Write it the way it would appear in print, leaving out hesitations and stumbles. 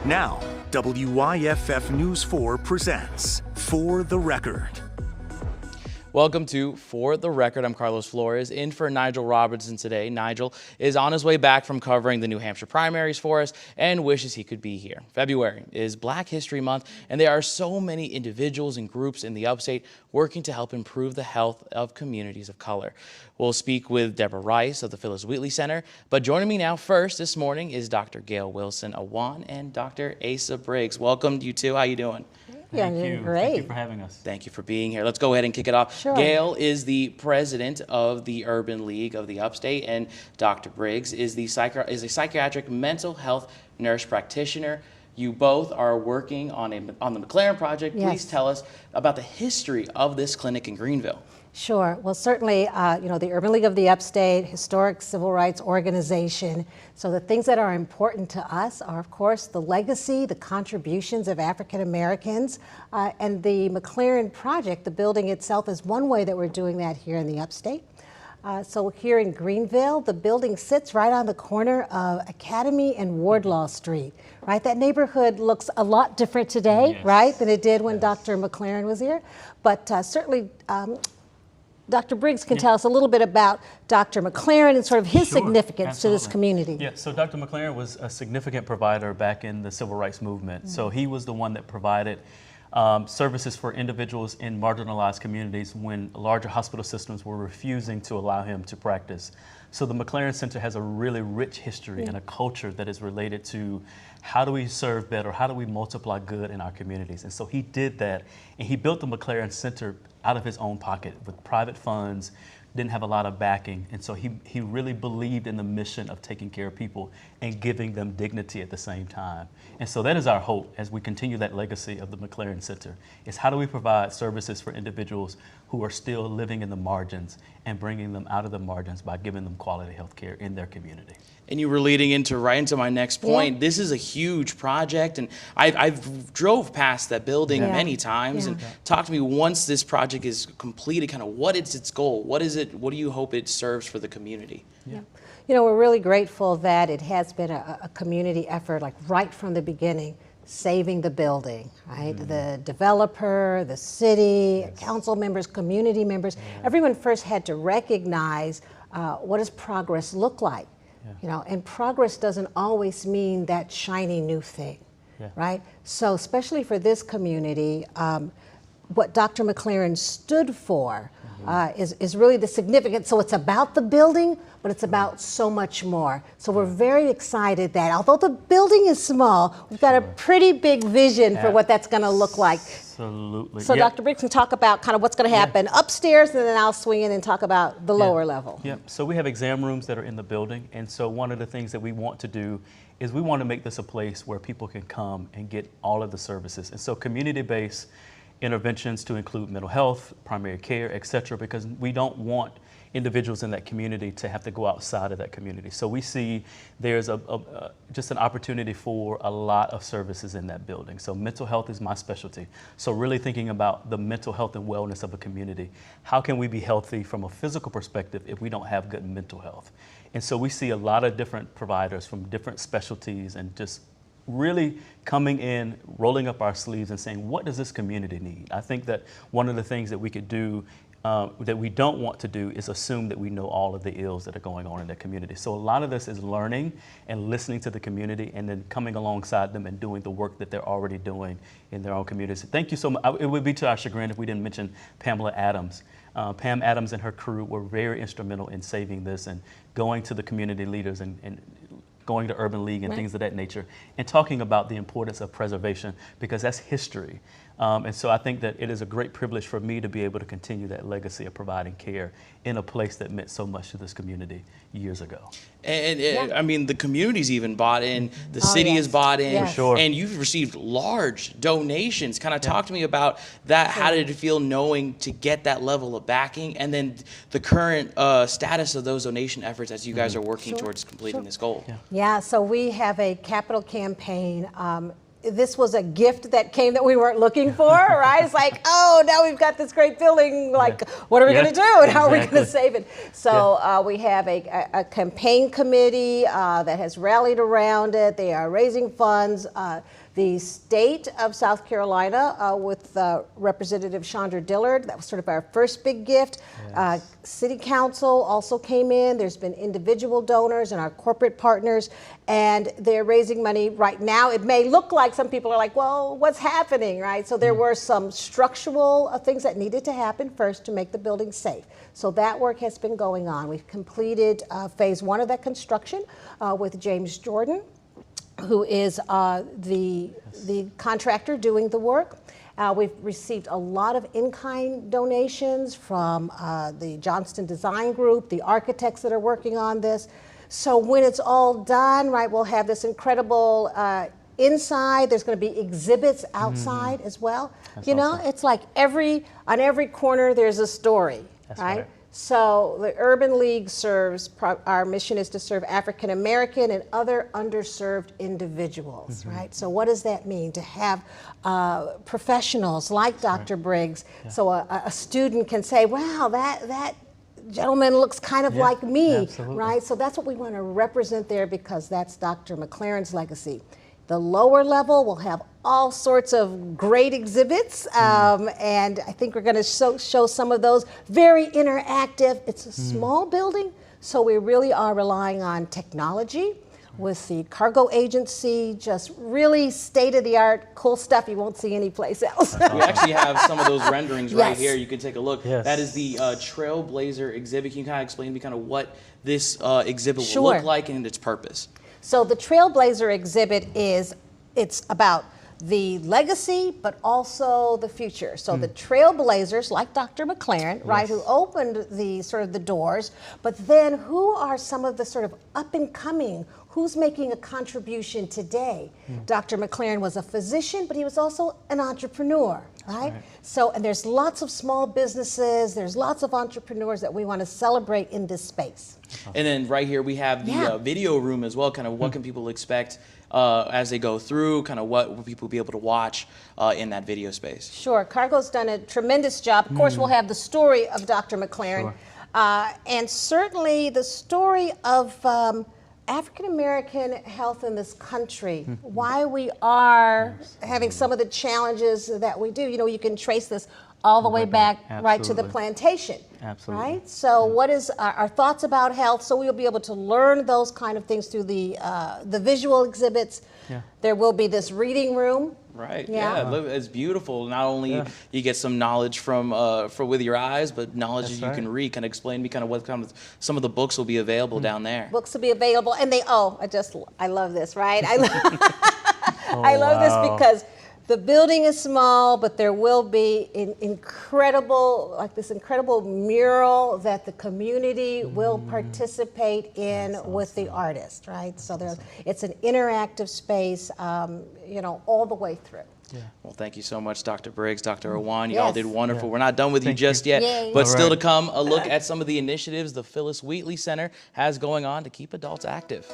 Now, WYFF News 4 presents For the Record. Welcome to For the Record. I'm Carlos Flores, in for Nigel Robertson today. Nigel is on his way back from covering the New Hampshire primaries for us and wishes he could be here. February is Black History Month, and there are so many individuals and groups in the upstate working to help improve the health of communities of color. We'll speak with Deborah Rice of the Phyllis Wheatley Center, but joining me now first this morning is Dr. Gail Wilson-Awan and Dr. Asa Briggs. Welcome, you two. How you doing? Thank you. Great. Thank you for having us. Thank you for being here. Let's go ahead and kick it off. Sure. Gail is the president of the Urban League of the Upstate, and Dr. Briggs is a psychiatric mental health nurse practitioner. You both are working on the McLaren Project. Yes. Please tell us about the history of this clinic in Greenville. Sure. Well, certainly, the Urban League of the Upstate, historic civil rights organization. So the things that are important to us are, of course, the legacy, the contributions of African Americans, and the McLaren Project, the building itself, is one way that we're doing that here in the Upstate. So here in Greenville, the building sits right on the corner of Academy and Wardlaw Street, right? That neighborhood looks a lot different today, Yes. right, than it did when Dr. McLaren was here. But certainly, Dr. Briggs can tell us a little bit about Dr. McLaren and sort of his Sure, significance to this absolutely. community. Yeah, so Dr. McLaren was a significant provider back in the civil rights movement. So he was the one that provided services for individuals in marginalized communities when larger hospital systems were refusing to allow him to practice. So the McLaren Center has a really rich history and a culture that is related to how do we serve better, how do we multiply good in our communities. And so he did that, and he built the McLaren Center out of his own pocket with private funds, didn't have a lot of backing. And so he really believed in the mission of taking care of people and giving them dignity at the same time. And so that is our hope as we continue that legacy of the McLaren Center, is how do we provide services for individuals who are still living in the margins and bringing them out of the margins by giving them quality health care in their community. And you were leading right into my next point. Yeah. This is a huge project, and I've drove past that building Yeah. many times. Yeah. And talk to me, once this project is completed, kind of what is its goal? What is it? What do you hope it serves for the community? Yeah. You know, we're really grateful that it has been a community effort, like right from the beginning, saving the building, right? The developer, the city, council members, community members, everyone first had to recognize what does progress look like? You know, and progress doesn't always mean that shiny new thing, right? So especially for this community, what Dr. McLaren stood for is really the significance. So it's about the building, but it's about so much more. So we're very excited that although the building is small, we've got a pretty big vision for what that's going to look like. Absolutely. So Dr. Briggs can talk about kind of what's going to happen upstairs, and then I'll swing in and talk about the lower level. Yeah, so we have exam rooms that are in the building, and so one of the things that we want to do is we want to make this a place where people can come and get all of the services. And so community-based interventions to include mental health, primary care, et cetera, because we don't want individuals in that community to have to go outside of that community. So we see there's just an opportunity for a lot of services in that building. So mental health is my specialty. So really thinking about the mental health and wellness of a community. How can we be healthy from a physical perspective if we don't have good mental health? And so we see a lot of different providers from different specialties and just really coming in, rolling up our sleeves and saying, what does this community need? I think that one of the things that we could do that we don't want to do is assume that we know all of the ills that are going on in the community. So a lot of this is learning and listening to the community and then coming alongside them and doing the work that they're already doing in their own communities. Thank you so much. It would be to our chagrin if we didn't mention Pamela Adams. Pam Adams and her crew were very instrumental in saving this and going to the community leaders and going to Urban League and things of that nature, and talking about the importance of preservation, because that's history. And so I think that it is a great privilege for me to be able to continue that legacy of providing care in a place that meant so much to this community years ago. And I mean, the community's even bought in, the city has bought in, Yes. For sure. and you've received large donations. Kind of talk to me about that. How did it feel knowing to get that level of backing, and then the current status of those donation efforts as you guys are working towards completing this goal? Yeah, so we have a capital campaign. this was a gift that came that we weren't looking for, right? It's like, oh, now we've got this great building. Like, what are we going to do, and how are we going to save it? So we have a campaign committee that has rallied around it. They are raising funds. The state of South Carolina with Representative Chandra Dillard, that was sort of our first big gift. Yes. City Council also came in. There's been individual donors and our corporate partners, and they're raising money right now. It may look like some people are like, well, what's happening, right? So there were some structural things that needed to happen first to make the building safe. So that work has been going on. We've completed phase 1 of that construction with James Jordan, who is the contractor doing the work. We've received a lot of in-kind donations from the Johnston Design Group, the architects that are working on this. So when it's all done, right, we'll have this incredible inside. There's going to be exhibits outside as well. That's you know, awesome. it's like on every corner there's a story, That's right? right. So the Urban League serves, our mission is to serve African American and other underserved individuals, right? So what does that mean? To have professionals like Dr. Briggs, so a student can say, wow, that gentleman looks kind of like me, absolutely. right? So that's what we want to represent there, because that's Dr. McLaren's legacy. The lower level will have all sorts of great exhibits, and I think we're going to show some of those. Very interactive. It's a small building, so we really are relying on technology with the cargo agency, just really state-of-the-art, cool stuff you won't see anyplace else. We actually have some of those renderings right Yes. here. You can take a look. Yes. That is the Trailblazer exhibit. Can you kind of explain to me kind of what this exhibit will Sure. look like and its purpose? So the Trailblazer exhibit it's about the legacy, but also the future. So the trailblazers, like Dr. McLaren, right, who opened the sort of the doors, but then who are some of the sort of up and coming, who's making a contribution today? Dr. McLaren was a physician, but he was also an entrepreneur, right? So, and there's lots of small businesses, there's lots of entrepreneurs that we want to celebrate in this space. And then right here we have the Yeah. video room as well. Kind of what can people expect as they go through? Kind of what will people be able to watch in that video space? Sure, Cargo's done a tremendous job. Of course, we'll have the story of Dr. McLaren, and certainly the story of African American health in this country, why we are having some of the challenges that we do. You know, you can trace this all the way back right to the Absolutely. plantation. Absolutely. Right? So what is our thoughts about health? So we'll be able to learn those kind of things through the visual exhibits. Yeah. There will be this reading room. Right. Yeah. Yeah. Look, it's beautiful. Not only you get some knowledge from with your eyes, but knowledge that you can read. Kind of explain to me kind of what kind of some of the books will be available down there. Books will be available, and I love this, right? I love this because the building is small, but there will be this incredible mural that the community will participate in with the artist, right? So it's an interactive space, all the way through. Well, thank you so much, Dr. Briggs, Dr. Awan. You all Yes. did wonderful. We're not done with you just yet, Yay. but All still to right. come, a look at some of the initiatives the Phyllis Wheatley Center has going on to keep adults active.